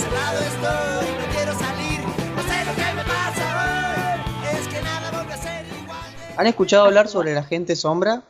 encerrado estoy, no quiero salir, no sé lo que me pasa hoy, es que nada vuelve a ser igual. ¿Han escuchado hablar sobre la gente sombra?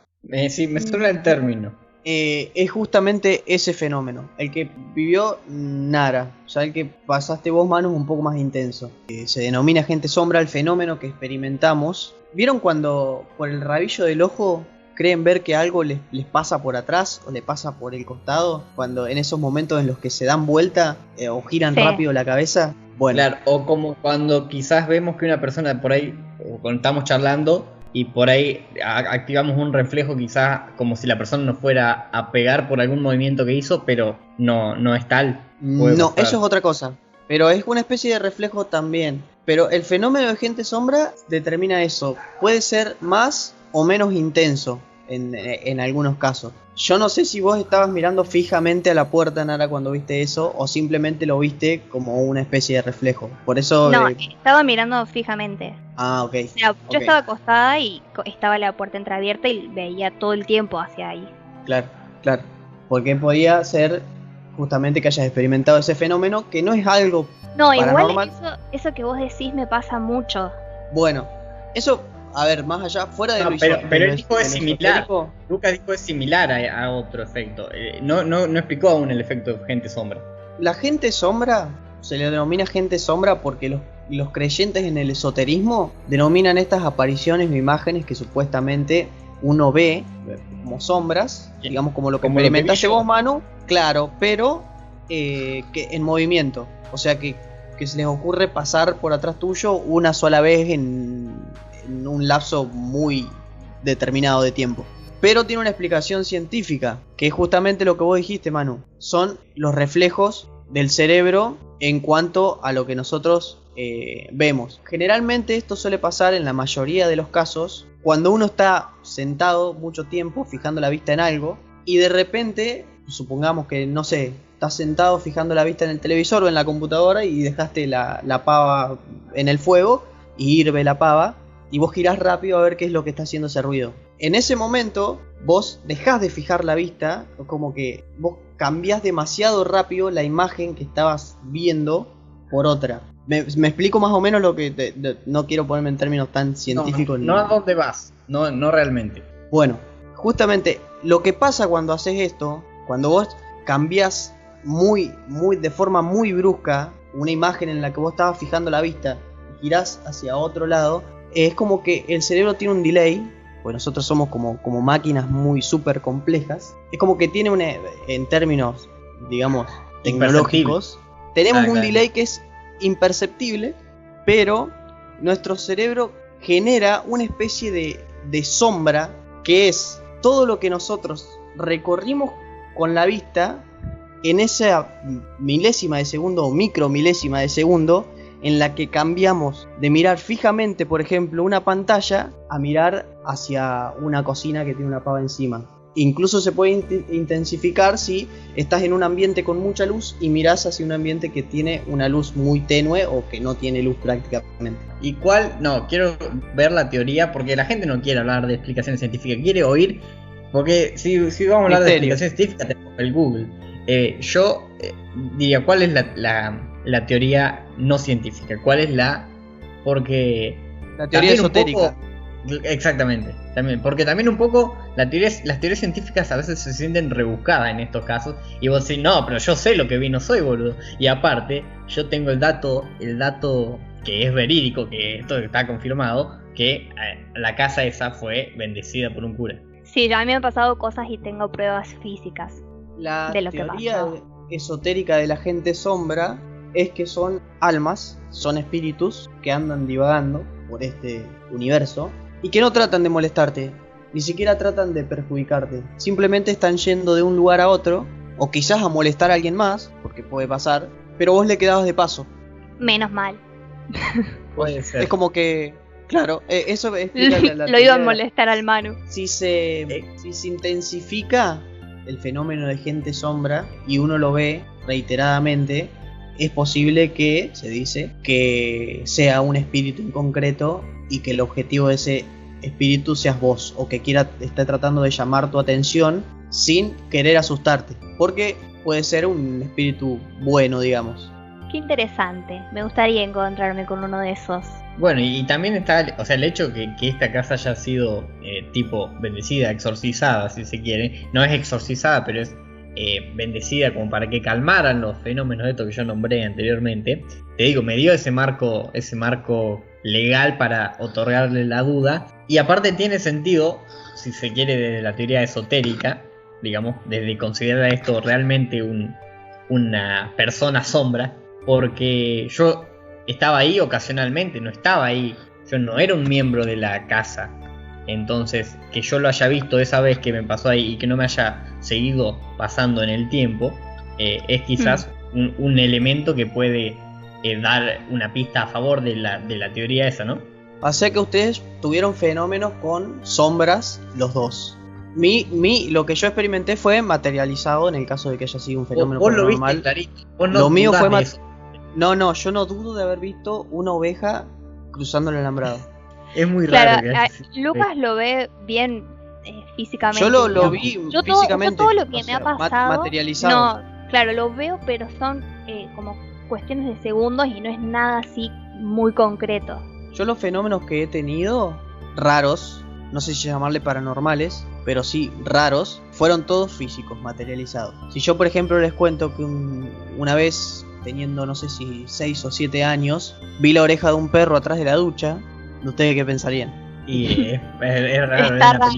Sí, me suena el término. Es justamente ese fenómeno. El que vivió Nara, o sea, el que pasaste vos, Manu, es un poco más intenso. Se denomina gente sombra el fenómeno que experimentamos. ¿Vieron cuando por el rabillo del ojo creen ver que algo les pasa por atrás o le pasa por el costado? Cuando en esos momentos en los que se dan vuelta o giran rápido la cabeza. Bueno. Claro, o como cuando quizás vemos que una persona por ahí, o cuando estamos charlando, y por ahí activamos un reflejo quizás como si la persona nos fuera a pegar por algún movimiento que hizo, pero no es tal. No, eso es otra cosa. Pero es una especie de reflejo también. Pero el fenómeno de gente sombra determina eso. Puede ser más o menos intenso en algunos casos. Yo no sé si vos estabas mirando fijamente a la puerta, Nara, cuando viste eso, o simplemente lo viste como una especie de reflejo. Por eso... No, estaba mirando fijamente. Ah, ok. O sea, yo estaba acostada y estaba la puerta entreabierta y veía todo el tiempo hacia ahí. Claro. Porque podía ser justamente que hayas experimentado ese fenómeno, que no es algo paranormal. Igual eso que vos decís me pasa mucho. Bueno, eso... A ver, más allá, fuera de pero el dijo es similar. Lucas dijo es similar a otro efecto. No explicó aún el efecto de gente sombra. La gente sombra se le denomina gente sombra porque los creyentes en el esoterismo denominan estas apariciones o imágenes que supuestamente uno ve como sombras, digamos como lo que experimentaste vos, Manu, claro, pero que en movimiento. O sea que se les ocurre pasar por atrás tuyo una sola vez en un lapso muy determinado de tiempo. Pero tiene una explicación científica, que es justamente lo que vos dijiste, Manu. Son los reflejos del cerebro en cuanto a lo que nosotros vemos. Generalmente esto suele pasar en la mayoría de los casos cuando uno está sentado mucho tiempo fijando la vista en algo y de repente, supongamos que, no sé, estás sentado fijando la vista en el televisor o en la computadora y dejaste la pava en el fuego y hirve la pava. Y vos girás rápido a ver qué es lo que está haciendo ese ruido. En ese momento, vos dejás de fijar la vista, como que vos cambiás demasiado rápido la imagen que estabas viendo por otra. Me explico más o menos lo que... no quiero ponerme en términos tan científicos. No a dónde vas, no realmente. Bueno, justamente lo que pasa cuando haces esto, cuando vos cambiás de forma muy brusca una imagen en la que vos estabas fijando la vista y girás hacia otro lado... Es como que el cerebro tiene un delay, pues nosotros somos como máquinas muy súper complejas. Es como que tiene en términos, digamos, tecnológicos, tenemos un delay que es imperceptible, pero nuestro cerebro genera una especie de sombra que es todo lo que nosotros recorrimos con la vista en esa milésima de segundo o micromilésima de segundo en la que cambiamos de mirar fijamente, por ejemplo, una pantalla a mirar hacia una cocina que tiene una pava encima. Incluso se puede intensificar si estás en un ambiente con mucha luz y mirás hacia un ambiente que tiene una luz muy tenue o que no tiene luz prácticamente. ¿Y cuál? No, quiero ver la teoría porque la gente no quiere hablar de explicación científica, quiere oír, porque si vamos a hablar de explicación científica tenemos el Google. Yo diría, ¿cuál es la teoría no científica? ¿Cuál es porque la teoría esotérica? Exactamente, también, porque también un poco las teorías científicas a veces se sienten rebuscadas en estos casos y vos decís, no, pero yo sé lo que vi, no soy boludo. Y aparte, yo tengo el dato que es verídico, que esto está confirmado, que la casa esa fue bendecida por un cura. Sí, a mí me han pasado cosas y tengo pruebas físicas de lo que pasó. La teoría esotérica de la gente sombra es que son almas, son espíritus que andan divagando por este universo y que no tratan de molestarte, ni siquiera tratan de perjudicarte. Simplemente están yendo de un lugar a otro, o quizás a molestar a alguien más, porque puede pasar, pero vos le quedabas de paso. Menos mal. Puede ser. Es como que, claro, eso explica lo iba a molestar al Manu. Si se intensifica el fenómeno de gente sombra y uno lo ve reiteradamente, es posible que, se dice, que sea un espíritu en concreto y que el objetivo de ese espíritu seas vos, o que esté tratando de llamar tu atención sin querer asustarte, porque puede ser un espíritu bueno, digamos. Qué interesante. Me gustaría encontrarme con uno de esos. Bueno, y también está, o sea, el hecho que esta casa haya sido tipo bendecida, exorcizada, si se quiere. No es exorcizada, pero es bendecida como para que calmaran los fenómenos de estos que yo nombré anteriormente. Te digo, me dio ese marco legal para otorgarle la duda. Y aparte tiene sentido, si se quiere, desde la teoría esotérica, digamos, desde considerar esto realmente una persona sombra, porque yo estaba ahí ocasionalmente, no estaba ahí, yo no era un miembro de la casa. Entonces, que yo lo haya visto esa vez que me pasó ahí y que no me haya seguido pasando en el tiempo, es quizás un elemento que puede dar una pista a favor de la teoría esa, ¿no? O sea que ustedes tuvieron fenómenos con sombras los dos. Lo que yo experimenté fue materializado en el caso de que haya sido un fenómeno Vos lo paranormal. viste clarito. Vos no Lo mío dudás fue de eso. No, yo no dudo de haber visto una oveja cruzando el alambrado. Es muy Claro, raro que Lucas lo ve bien físicamente. Yo lo digamos. vi Yo físicamente. todo lo que o me sea, ha pasado. materializado. No, claro, lo veo, pero son como cuestiones de segundos y no es nada así muy concreto. Yo los fenómenos que he tenido, raros, no sé si llamarle paranormales, pero sí raros, fueron todos físicos, materializados. Si yo, por ejemplo, les cuento que una vez, teniendo no sé si 6 o 7 años, vi la oreja de un perro atrás de la ducha, ¿ustedes qué pensarían? Y es raro. Está raro.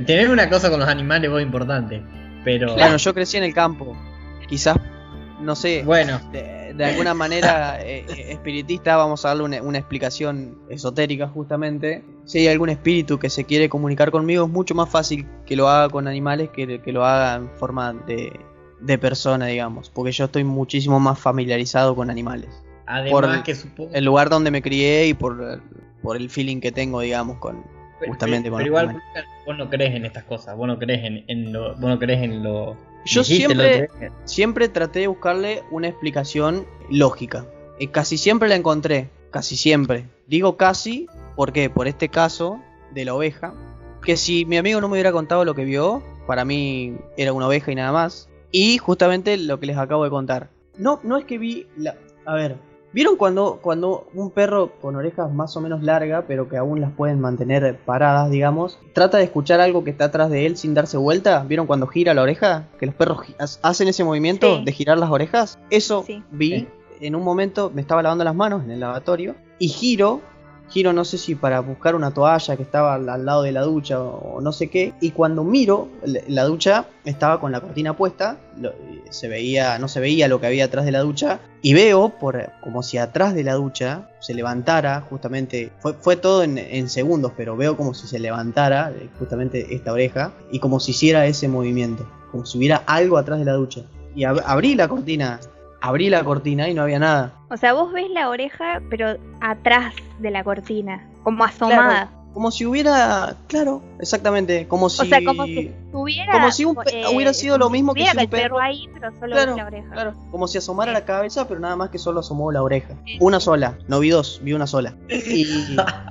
Tenés una cosa con los animales vos importante, pero Bueno, yo crecí en el campo, quizás, no sé, bueno, de alguna manera espiritista, vamos a darle una explicación esotérica justamente. Si hay algún espíritu que se quiere comunicar conmigo, es mucho más fácil que lo haga con animales que lo haga en forma de persona, digamos, porque yo estoy muchísimo más familiarizado con animales. además que supongo El lugar donde me crié y por el feeling que tengo, digamos, justamente con pero los igual animales. vos no crees en estas cosas, vos no crees vos no crees en lo. Yo dijiste el siempre, otro día. siempre traté de buscarle una explicación lógica. Casi siempre la encontré. Casi siempre. Digo casi, ¿por qué? Por este caso de la oveja. Que si mi amigo no me hubiera contado lo que vio, para mí era una oveja y nada más. Y justamente lo que les acabo de contar. No es que vi a ver, ¿vieron cuando un perro con orejas más o menos largas, pero que aún las pueden mantener paradas, digamos, trata de escuchar algo que está atrás de él sin darse vuelta? ¿Vieron cuando gira la oreja? Que los perros hacen ese movimiento Sí. de girar las orejas. Eso Sí. vi Sí. en un momento, me estaba lavando las manos en el lavatorio y giro no sé si para buscar una toalla que estaba al lado de la ducha o no sé qué, y cuando miro, la ducha estaba con la cortina puesta, no se veía lo que había atrás de la ducha, y veo como si atrás de la ducha se levantara, justamente, fue todo en segundos, pero veo como si se levantara justamente esta oreja, y como si hiciera ese movimiento, como si hubiera algo atrás de la ducha, y abrí la cortina y no había nada. O sea, vos ves la oreja, pero atrás de la cortina, como asomada. Claro, como si hubiera, claro, exactamente, como si, O sea, como si estuviera. como si hubiera sido lo mismo que si si un el perro perro, ahí, pero solo claro, ves la oreja. claro, como si asomara Sí. la cabeza, pero nada más que solo asomó la oreja, Sí. una sola, no vi dos, vi una sola. Y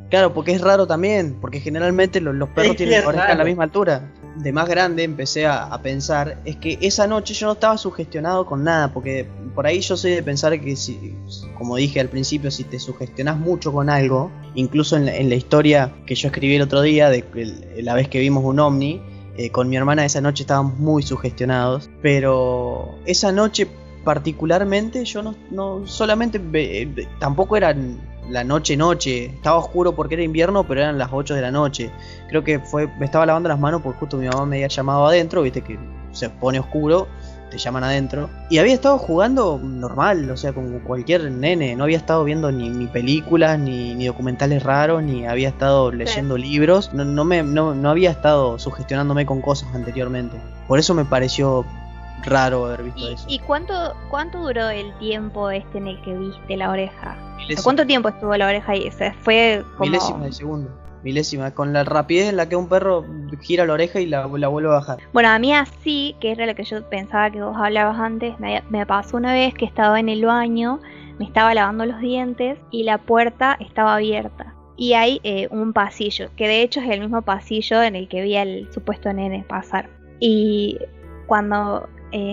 claro, porque es raro también, porque generalmente los perros Es que tienen es la oreja a la raro. misma altura. De más grande empecé a pensar, es que esa noche yo no estaba sugestionado con nada, porque por ahí yo soy de pensar que si, como dije al principio, si te sugestionás mucho con algo, incluso en la historia que yo escribí el otro día, de la vez que vimos un ovni, con mi hermana esa noche estábamos muy sugestionados, pero esa noche particularmente yo no solamente, tampoco era la noche, estaba oscuro porque era invierno, pero eran las 8 de la noche. Creo que me estaba lavando las manos porque justo mi mamá me había llamado adentro, viste que se pone oscuro, te llaman adentro. Y había estado jugando normal, o sea, como cualquier nene, no había estado viendo ni películas, ni documentales raros, ni había estado leyendo libros, no había estado sugestionándome con cosas anteriormente. Por eso me pareció raro haber visto eso. ¿Y cuánto duró el tiempo en el que viste la oreja? O sea, Milésima. ¿cuánto tiempo estuvo la oreja ahí? O sea, fue como... Milésima de segundo. Milésima, con la rapidez en la que un perro gira la oreja y la vuelve a bajar. Bueno, a mí así, que era lo que yo pensaba que vos hablabas antes, me pasó una vez que estaba en el baño, me estaba lavando los dientes y la puerta estaba abierta. Y hay un pasillo, que de hecho es el mismo pasillo en el que vi al supuesto nene pasar. Y cuando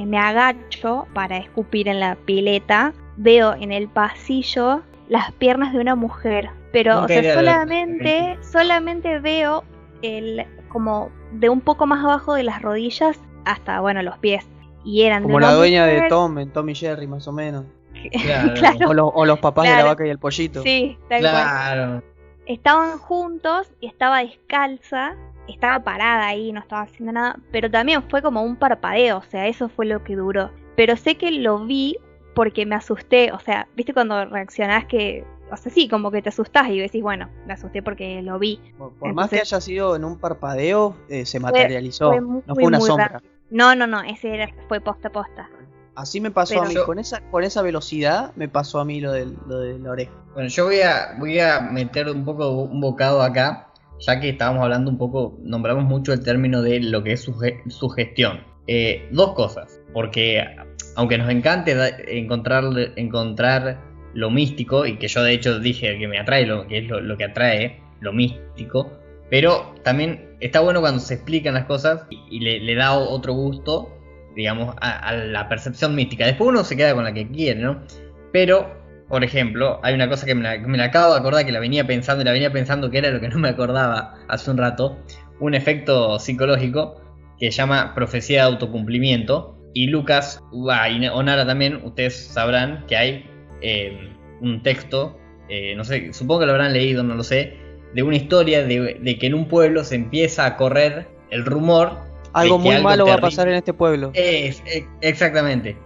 me agacho para escupir en la pileta, veo en el pasillo las piernas de una mujer. Pero, Nunca o sea, iría solamente veo como de un poco más abajo de las rodillas hasta, bueno, los pies. Y eran Como de una la dueña mujer. de Tom en Tom y Jerry, más o menos. Claro. Claro. O los papás de la Claro. vaca y el pollito. Sí, tal cual. Claro. Estaban juntos y estaba descalza, estaba parada ahí, no estaba haciendo nada, pero también fue como un parpadeo, o sea, eso fue lo que duró. Pero sé que lo vi porque me asusté, o sea, ¿viste cuando reaccionás que, o sea, sí, como que te asustás y decís, bueno, me asusté porque lo vi? Por más que Entonces, haya sido en un parpadeo, se materializó. fue No muy, fue una muy sombra. rápido. No, fue posta a posta. Así me pasó Pero- a mí. Yo- Con esa velocidad me pasó a mí lo de la oreja. Bueno, yo voy a meter un poco un bocado acá, ya que estábamos hablando un poco, nombramos mucho el término de lo que es sugestión. Dos cosas, porque aunque nos encante encontrar lo místico, y que yo de hecho dije que me atrae, que es lo que atrae, lo místico, pero también está bueno cuando se explican las cosas y le da otro gusto, digamos, a la percepción mística. Después uno se queda con la que quiere, ¿no? Pero, por ejemplo, hay una cosa que me la acabo de acordar, que la venía pensando que era lo que no me acordaba hace un rato, un efecto psicológico que se llama profecía de autocumplimiento. Y Lucas, y Onara también, ustedes sabrán que hay un texto, no sé, supongo que lo habrán leído, no lo sé, de una historia de que en un pueblo se empieza a correr el rumor Algo de que muy malo va a terrible- pasar en este pueblo. Exactamente.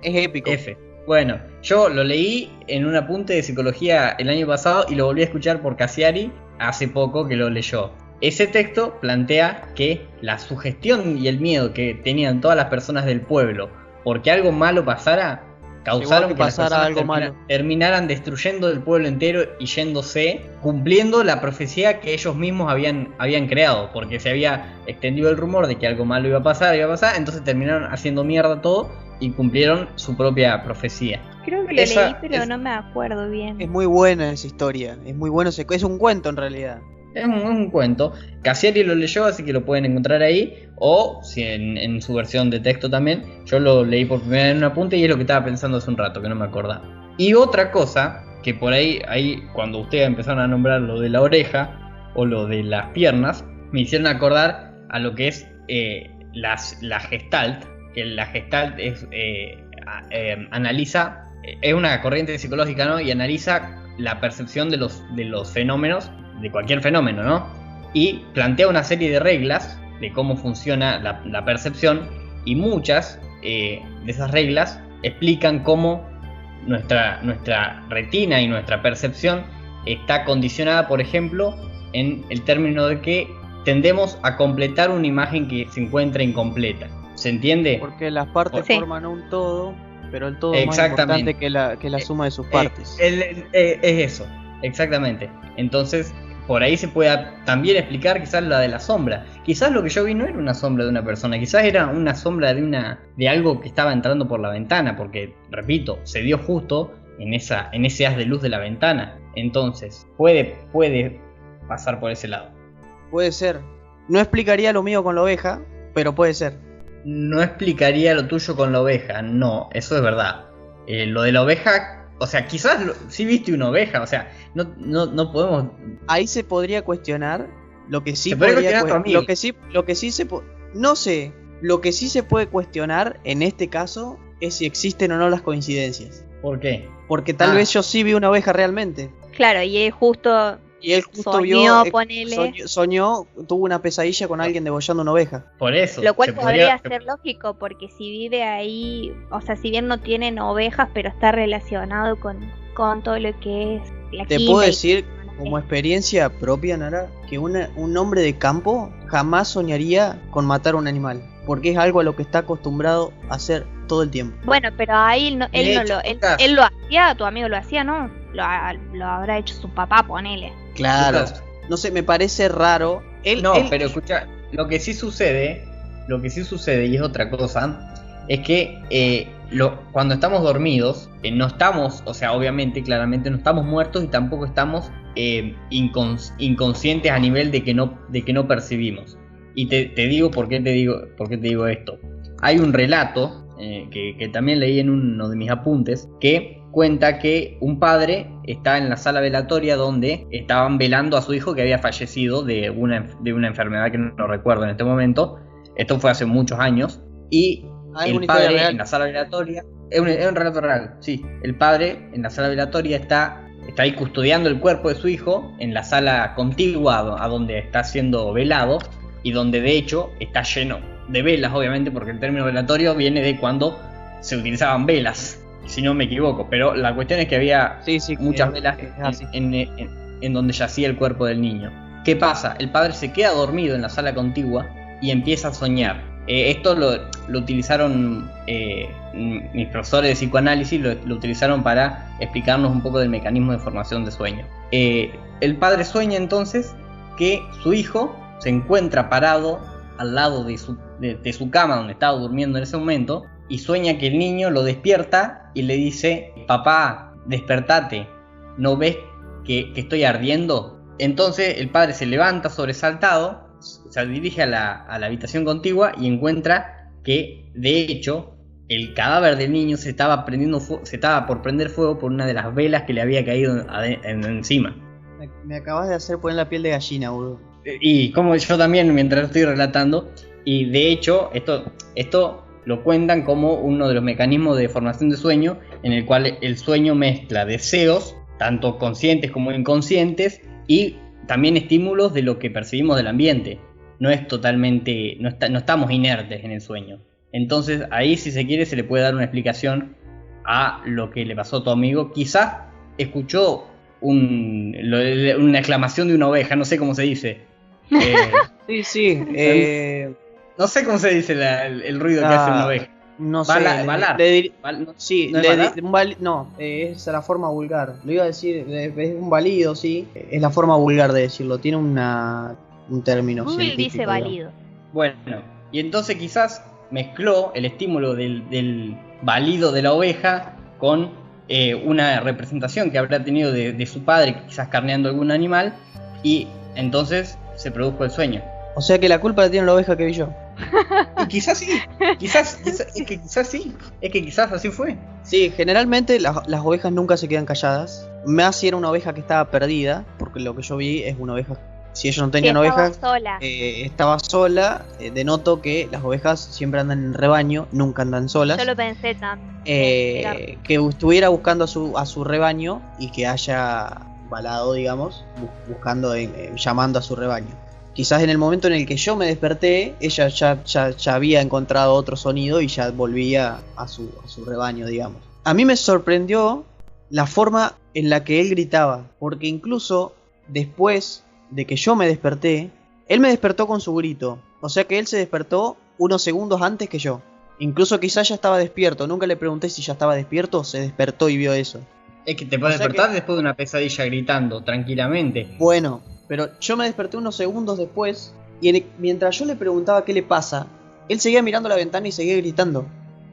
Es épico. F. Bueno, yo lo leí en un apunte de psicología el año pasado y lo volví a escuchar por Cassiari hace poco que lo leyó. Ese texto plantea que la sugestión y el miedo que tenían todas las personas del pueblo porque algo malo pasara, causaron que que las pasara personas algo malo. terminaran destruyendo el pueblo entero y yéndose, cumpliendo la profecía que ellos mismos habían creado, porque se había extendido el rumor de que algo malo iba a pasar, entonces terminaron haciendo mierda todo y cumplieron su propia profecía. Creo que lo Esa leí, pero es- no me acuerdo bien. Es muy buena esa historia. Es muy bueno. Es un cuento en realidad. Es un cuento. Cassiari lo leyó, así que lo pueden encontrar ahí. O si en su versión de texto también. Yo lo leí por primera vez en un apunte y es lo que estaba pensando hace un rato, que no me acordaba. Y otra cosa, que por ahí cuando ustedes empezaron a nombrar lo de la oreja o lo de las piernas, me hicieron acordar a lo que es la Gestalt. Que la Gestalt es analiza, es una corriente psicológica, ¿no? Y analiza la percepción de los fenómenos, de cualquier fenómeno, ¿no? Y plantea una serie de reglas de cómo funciona la percepción, y muchas de esas reglas explican cómo nuestra retina y nuestra percepción está condicionada, por ejemplo, en el término de que tendemos a completar una imagen que se encuentra incompleta. ¿Se entiende? Porque las partes Sí. forman un todo, pero el todo es más Exactamente. importante que la suma de sus partes. Es eso, exactamente. Entonces, por ahí se puede también explicar quizás la de la sombra. Quizás lo que yo vi no era una sombra de una persona, quizás era una sombra de algo que estaba entrando por la ventana, porque, repito, se dio justo en ese haz de luz de la ventana. Entonces, puede pasar por ese lado. Puede ser. No explicaría lo mío con la oveja, pero puede ser. No explicaría lo tuyo con la oveja, no, eso es verdad. Lo de la oveja, o sea, quizás sí viste una oveja, o sea, no podemos. Ahí se podría cuestionar lo que sí Se podría podría cuestionar tu amigo. lo que sí no sé, lo que sí se puede cuestionar en este caso es si existen o no las coincidencias. ¿Por qué? Porque tal Ah. vez yo sí vi una oveja realmente. Claro, y él justo Y él justo soñó, vio, ponele. soñó, tuvo una pesadilla con alguien degollando una oveja. Por eso. Lo cual se podría ser lógico, porque si vive ahí, o sea, si bien no tienen ovejas, pero está relacionado con todo lo que es la Te quinta puedo y- decir, como experiencia propia, Nara, que un hombre de campo jamás soñaría con matar a un animal, porque es algo a lo que está acostumbrado a hacer todo el tiempo. Bueno, pero ahí él De no hecho, lo, Lucas. él lo hacía, tu amigo lo hacía, ¿no? Lo habrá hecho su papá, ponele. Claro. Lucas. No sé, me parece raro. Él, Pero escucha, lo que sí sucede, y es otra cosa, es que cuando estamos dormidos, no estamos, o sea, obviamente, claramente no estamos muertos y tampoco estamos inconscientes a nivel de que no percibimos. Y te digo por qué te digo esto. hay un relato que también leí en uno de mis apuntes, que cuenta que un padre está en la sala velatoria donde estaban velando a su hijo que había fallecido de una enfermedad que no recuerdo en este momento. Esto fue hace muchos años. Y el padre en la sala velatoria, es un relato real, sí. El padre en la sala velatoria está ahí custodiando el cuerpo de su hijo en la sala contigua a donde está siendo velado, y donde de hecho está lleno de velas, obviamente, porque el término velatorio viene de cuando se utilizaban velas, si no me equivoco. Pero la cuestión es que había muchas velas en donde yacía el cuerpo del niño. ¿Qué pasa? El padre se queda dormido en la sala contigua y empieza a soñar. Esto lo utilizaron mis profesores de psicoanálisis, lo utilizaron para explicarnos un poco del mecanismo de formación de sueño. El padre sueña entonces que su hijo se encuentra parado al lado de su cama donde estaba durmiendo en ese momento, y sueña que el niño lo despierta y le dice: papá, despertate, ¿no ves que estoy ardiendo? Entonces el padre se levanta sobresaltado, se dirige a la habitación contigua y encuentra que de hecho el cadáver del niño se estaba por prender fuego por una de las velas que le había caído encima. Me acabas de hacer poner la piel de gallina, boludo. Y como yo también, mientras lo estoy relatando. Y de hecho esto lo cuentan como uno de los mecanismos de formación de sueño, en el cual el sueño mezcla deseos, tanto conscientes como inconscientes, y también estímulos de lo que percibimos del ambiente. No es totalmente, no estamos inertes en el sueño. Entonces ahí, si se quiere, se le puede dar una explicación a lo que le pasó a tu amigo. Quizás escuchó una exclamación de una oveja, no sé cómo se dice. Sí. No sé cómo se dice el ruido que hace una oveja. No sé. Balar. Sí, ¿No es la forma vulgar. Lo iba a decir, es un balido, sí. Es la forma vulgar de decirlo. Tiene un término Google científico. dice balido. Bueno, y entonces quizás mezcló el estímulo del balido de la oveja con una representación que habrá tenido de su padre, quizás carneando algún animal, y entonces se produjo el sueño. O sea que la culpa la tiene la oveja que vi yo. Y quizás sí, es que quizás así fue. Sí, generalmente las ovejas nunca se quedan calladas. Más si era una oveja que estaba perdida, porque lo que yo vi es una oveja. Si ellos no tenían ovejas, estaba sola. Denoto que las ovejas siempre andan en rebaño, nunca andan solas. Yo lo pensé también. Que estuviera buscando a su rebaño y que haya balado, digamos, buscando, llamando a su rebaño. Quizás en el momento en el que yo me desperté, ella ya había encontrado otro sonido y ya volvía a su rebaño, digamos. A mí me sorprendió la forma en la que él gritaba, porque incluso después de que yo me desperté, él me despertó con su grito. O sea que él se despertó unos segundos antes que yo. Incluso quizás ya estaba despierto. Nunca le pregunté si ya estaba despierto, se despertó y vio eso. Es que te puedes despertar después de una pesadilla gritando tranquilamente. Bueno, pero yo me desperté unos segundos después y mientras yo le preguntaba qué le pasa, él seguía mirando la ventana y seguía gritando.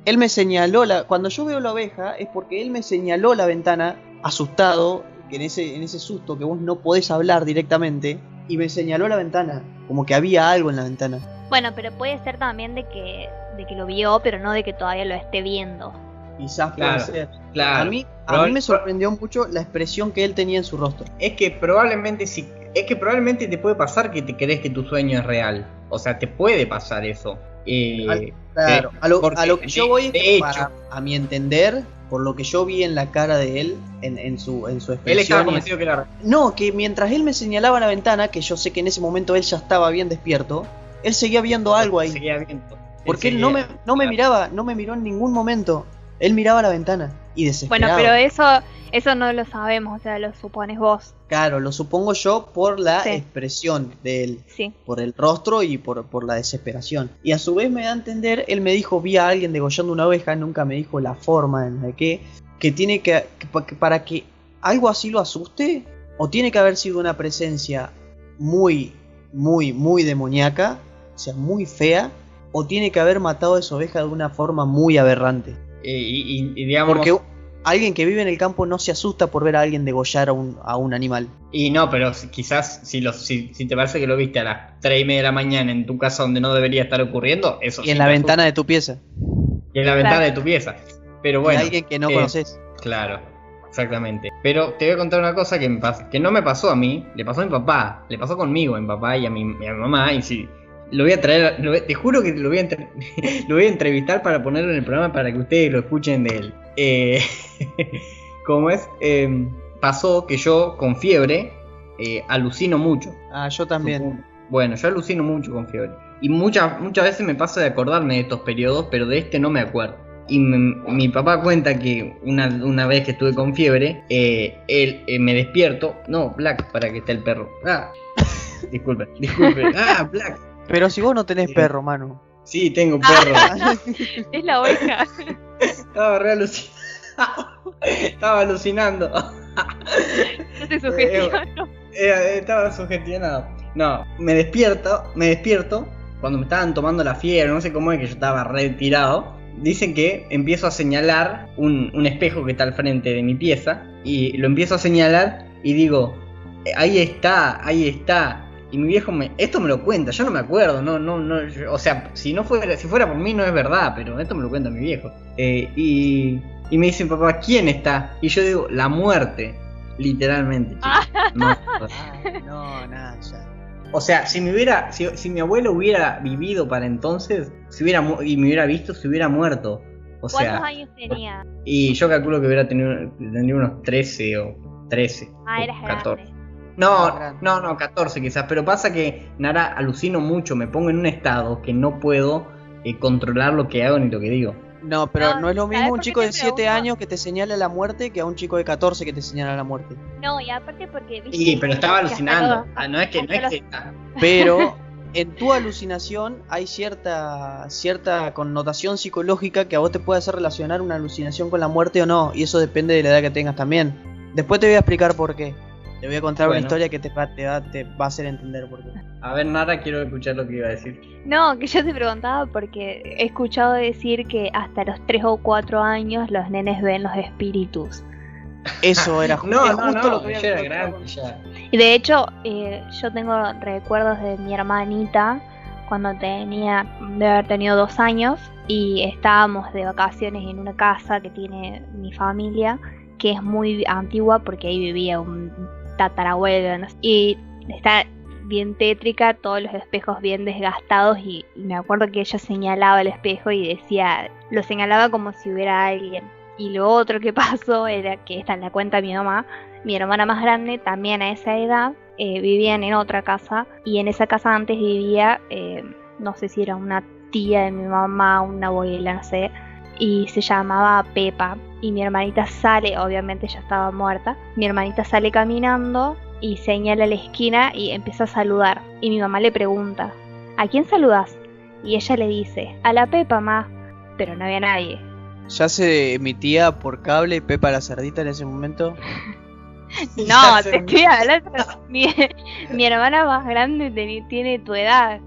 Él me señaló, cuando yo veo la oveja es porque él me señaló la ventana, asustado, que en ese susto que vos no podés hablar directamente, y me señaló la ventana, como que había algo en la ventana. Bueno, pero puede ser también de que lo vio, pero no de que todavía lo esté viendo. Quizás puede ser. Claro. A mí me sorprendió mucho la expresión que él tenía en su rostro. Es que probablemente te puede pasar que te crees que tu sueño es real. O sea, te puede pasar eso. Claro, a lo que yo voy es que a mi entender, por lo que yo vi en la cara de él, en su expresión. Él estaba convencido que era... No, que mientras él me señalaba la ventana, que yo sé que en ese momento él ya estaba bien despierto, él seguía viendo algo ahí. Seguía viendo. Porque él no me miraba, no me miró en ningún momento. Él miraba la ventana y desesperado. Bueno, pero eso no lo sabemos, o sea, lo supones vos. Claro, lo supongo yo por la expresión de él, por el rostro y por la desesperación. Y a su vez me da a entender, él me dijo, vi a alguien degollando una oveja, nunca me dijo la forma en la que tiene que para que algo así lo asuste, o tiene que haber sido una presencia muy, muy, muy demoníaca, o sea, muy fea, o tiene que haber matado a esa oveja de una forma muy aberrante. Y digamos... Alguien que vive en el campo no se asusta por ver a alguien degollar a un animal. Y no, pero quizás si te parece que lo viste a las 3:30 de la mañana en tu casa donde no debería estar ocurriendo, eso Y sí en la te ventana asusta. de tu pieza. Y en la ventana de tu pieza. Pero bueno. Y alguien que no conoces. Claro, exactamente. Pero te voy a contar una cosa que no me pasó a mí, le pasó a mi papá, le pasó conmigo, a mi papá y a mi mamá. Y si lo voy a traer, te juro que lo voy a entrevistar para ponerlo en el programa para que ustedes lo escuchen de él. ¿Cómo es? Pasó que yo con fiebre alucino mucho. Ah, yo también. Bueno, yo alucino mucho con fiebre. Y muchas veces me pasa de acordarme de estos periodos, pero de este no me acuerdo. Y mi papá cuenta que una vez que estuve con fiebre, me despierto. No, Black, para que esté el perro. Ah, disculpe. Ah, Black. Pero si vos no tenés perro, mano. Sí, tengo perro. Es la oveja. Estaba alucinando. No te sugestiono. Estaba sugestionado. No, me despierto cuando me estaban tomando la fiebre, no sé cómo es que yo estaba retirado. Dicen que empiezo a señalar un espejo que está al frente de mi pieza y lo empiezo a señalar y digo, ahí está. Y mi viejo esto me lo cuenta, yo no me acuerdo, o sea, si fuera por mí no es verdad, pero esto me lo cuenta mi viejo. Y me dicen, papá, ¿quién está? Y yo digo, la muerte, literalmente. No, nada, ya. o sea, si mi abuelo hubiera vivido para entonces, y me hubiera visto, se hubiera muerto. O sea, ¿cuántos años tenía? Y yo calculo que tendría unos 13 o 13. Ah, o eras 14. grande. No, 14 quizás, pero pasa que, Nara, alucino mucho, me pongo en un estado que no puedo controlar lo que hago ni lo que digo. No, pero no es lo ¿sabes mismo por un qué chico te de 7 pregunto? años que te señala la muerte que a un chico de 14 que te señala la muerte. No, y aparte porque viste. Sí, pero estaba que hasta alucinando. los- No es que Pero en tu alucinación hay cierta connotación psicológica que a vos te puede hacer relacionar una alucinación con la muerte o no, y eso depende de la edad que tengas también. Después te voy a explicar por qué. Te voy a contar una historia que te va a hacer entender por qué. A ver, Nara, quiero escuchar lo que iba a decir. No, que yo te preguntaba porque he escuchado decir que hasta los 3 o 4 años los nenes ven los espíritus. Eso era No, justo lo que yo voy a era contar. grande ya. Y de hecho, yo tengo recuerdos de mi hermanita cuando debe haber tenido 2 años y estábamos de vacaciones en una casa que tiene mi familia, que es muy antigua porque ahí vivía un tatarabuelo, ¿no? Y está bien tétrica, todos los espejos bien desgastados y me acuerdo que ella señalaba el espejo y lo señalaba como si hubiera alguien. Y lo otro que pasó era que esta la cuenta mi mamá, mi hermana más grande, también a esa edad, vivían en otra casa y en esa casa antes vivía, no sé si era una tía de mi mamá, una abuela, no sé, y se llamaba Pepa. Y mi hermanita sale, obviamente ya estaba muerta, mi hermanita sale caminando y señala a la esquina y empieza a saludar. Y mi mamá le pregunta, ¿a quién saludas? Y ella le dice, a la Pepa, ma, pero no había nadie. ¿Ya se emitía por cable Pepa la Cerdita en ese momento? No, te estoy hablando. Mi hermana más grande tiene tu edad.